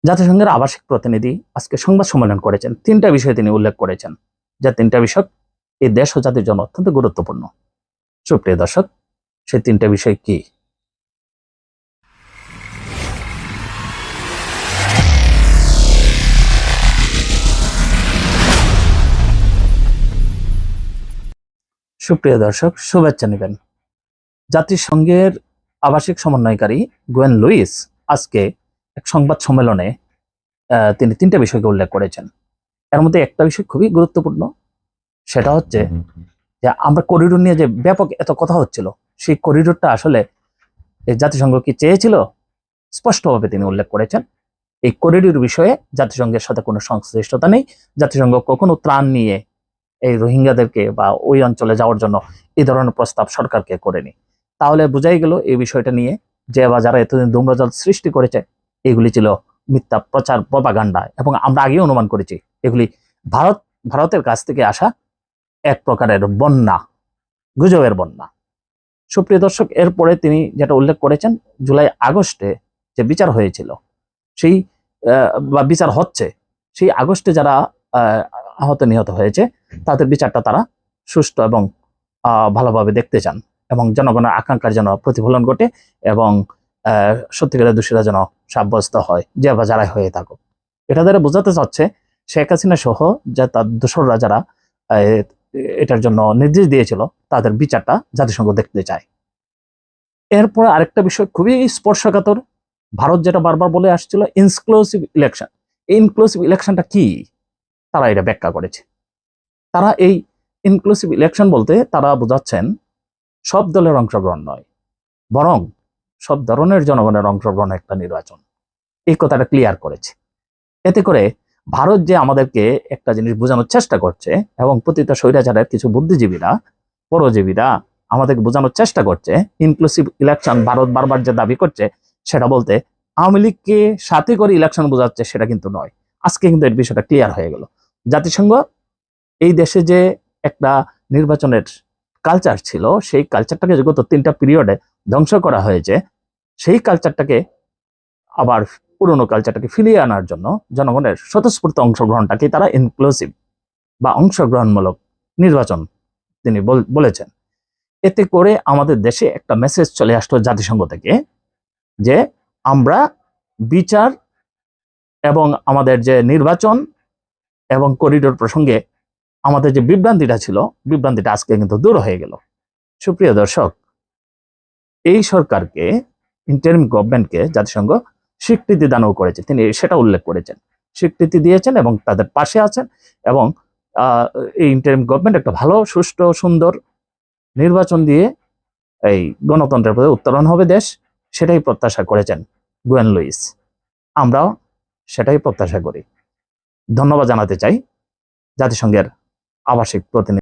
জাতিসংঘের আবাসিক প্রতিনিধি আজকে সংবাদ সম্মেলন করেছেন। 3টা বিষয় তিনি উল্লেখ করেছেন, যে 3টা বিষয় এই দেশ ও জাতির জন্য অত্যন্ত গুরুত্বপূর্ণ। সুপ্রিয় দর্শক, সেই 3টা বিষয় কি? সুপ্রিয় দর্শক, শুভেচ্ছা নেবেন। জাতিসংঘের আবাসিক সমন্বয়কারী গুয়েন লুইস আজকে এক সংবাদ সম্মেলনে তিনি 3টা বিষয়কে উল্লেখ করেছেন। এর মধ্যে একটা বিষয় খুবই গুরুত্বপূর্ণ, সেটা হচ্ছে যে আমরা করিডোর নিয়ে যে ব্যাপক এত কথা হচ্ছিল, সেই করিডোরটা আসলে জাতিসংঘ কি চেয়েছিল, স্পষ্টভাবে তিনি উল্লেখ করেছেন। এই করিডোর বিষয়ে জাতিসংঘের সাথে কোনো সংশ্লিষ্টতা নেই। জাতিসংঘ কখনো ত্রাণ নিয়ে এই রোহিঙ্গাদেরকে বা ওই অঞ্চলে যাওয়ার জন্য এই ধরনের প্রস্তাব সরকারকে করেনি। তাহলে বোঝাই গেল এই বিষয়টা নিয়ে যে বা যারা এতদিন ধূম্রজাল সৃষ্টি করেছে, এগুলি ছিল মিথ্যা প্রচার, প্রপাগান্ডা, এবং আমরা আগেই অনুমান করেছি এগুলি ভারতের কাছ থেকে আসা এক প্রকারের বন্যা, গুজবের বন্যা। সুপ্রিয় দর্শক, এরপরে তিনি যেটা উল্লেখ করেছেন, জুলাই আগস্টে যে বিচার হয়েছিল, সেই বা বিচার হচ্ছে, সেই আগস্টে যারা আহত নিহত হয়েছে তাদের বিচারটা তারা সুষ্ঠু এবং ভালোভাবে দেখতে চান, এবং জনগণের আকাঙ্ক্ষার যেন প্রতিফলন ঘটে, এবং সত্যিকারের দোষীরা যেন সাব্যস্ত হয়, যে বা যারাই হয়ে থাকুক। এটা দ্বারা বোঝাতে চাচ্ছে শেখ হাসিনা সহ যে তার দোসররা যারা এটার জন্য নির্দেশ দিয়েছিল, তাদের বিচারটা জাতিসংঘ দেখতে চায়। এরপরে আরেকটা বিষয় খুবই স্পর্শকাতর, ভারত যেটা বারবার বলে আসছিল, ইনক্লুসিভ ইলেকশন। এই ইনক্লুসিভ ইলেকশনটা কি, তারা এটা ব্যাখ্যা করেছে। তারা এই ইনক্লুসিভ ইলেকশন বলতে তারা বোঝাচ্ছেন সব দলের অংশগ্রহণ নয়, বরং সব ধরনের জনগণের অংশগ্রহণ একটা নির্বাচন, এই কথাটা ক্লিয়ার করেছে। এতে করে ভারত যে আমাদেরকে একটা জিনিস বোঝানোর চেষ্টা করছে, এবং প্রতিটা স্বৈরাচারের কিছু বুদ্ধিজীবীরা, পরজীবীরা আমাদেরকে বোঝানোর চেষ্টা করছে, ইনক্লুসিভ ইলেকশন ভারত বারবার যে দাবি করছে, সেটা বলতে আওয়ামী লীগকে সাথে করে ইলেকশন বোঝাচ্ছে, সেটা কিন্তু নয়। আজকে কিন্তু এর বিষয়টা ক্লিয়ার হয়ে গেল। জাতিসংঘ এই দেশে যে একটা নির্বাচনের কালচার ছিল, সেই কালচারটাকে গত 3টা পিরিয়ডে ধ্বংস করা হয়েছে, সেই কালচারটাকে আবার পুরনো কালচারটাকে ফিরিয়ে আনার জন্য জনগণের স্বতঃস্ফূর্ত অংশগ্রহণটাকে তারা ইনক্লুসিভ বা অংশগ্রহণমূলক নির্বাচন তিনি বলেছেন। এতে করে আমাদের দেশে একটা মেসেজ চলে আসলো জাতিসংঘ থেকে, যে আমরা বিচার এবং আমাদের যে নির্বাচন এবং করিডোর প্রসঙ্গে আমাদের যে বিভ্রান্তিটা ছিল, বিভ্রান্তিটা আজকে কিন্তু দূর হয়ে গেল। সুপ্রিয় দর্শক, এই সরকারকে, ইন্টারিম গভর্নমেন্টকে জাতিসংঘ স্বীকৃতি দানও করেছে, তিনি সেটা উল্লেখ করেছেন, স্বীকৃতি দিয়েছেন এবং তাদের পাশে আছেন, এবং এই ইন্টারিম গভর্নমেন্ট একটা ভালো, সুষ্ঠু, সুন্দর নির্বাচন দিয়ে এই গণতন্ত্রের প্রতি উত্তরণ হবে দেশ, সেটাই প্রত্যাশা করেছেন গুয়েন লুইস। আমরাও সেটাই প্রত্যাশা করি। ধন্যবাদ জানাতে চাই জাতিসংঘের আবাসিক প্রতিনিধি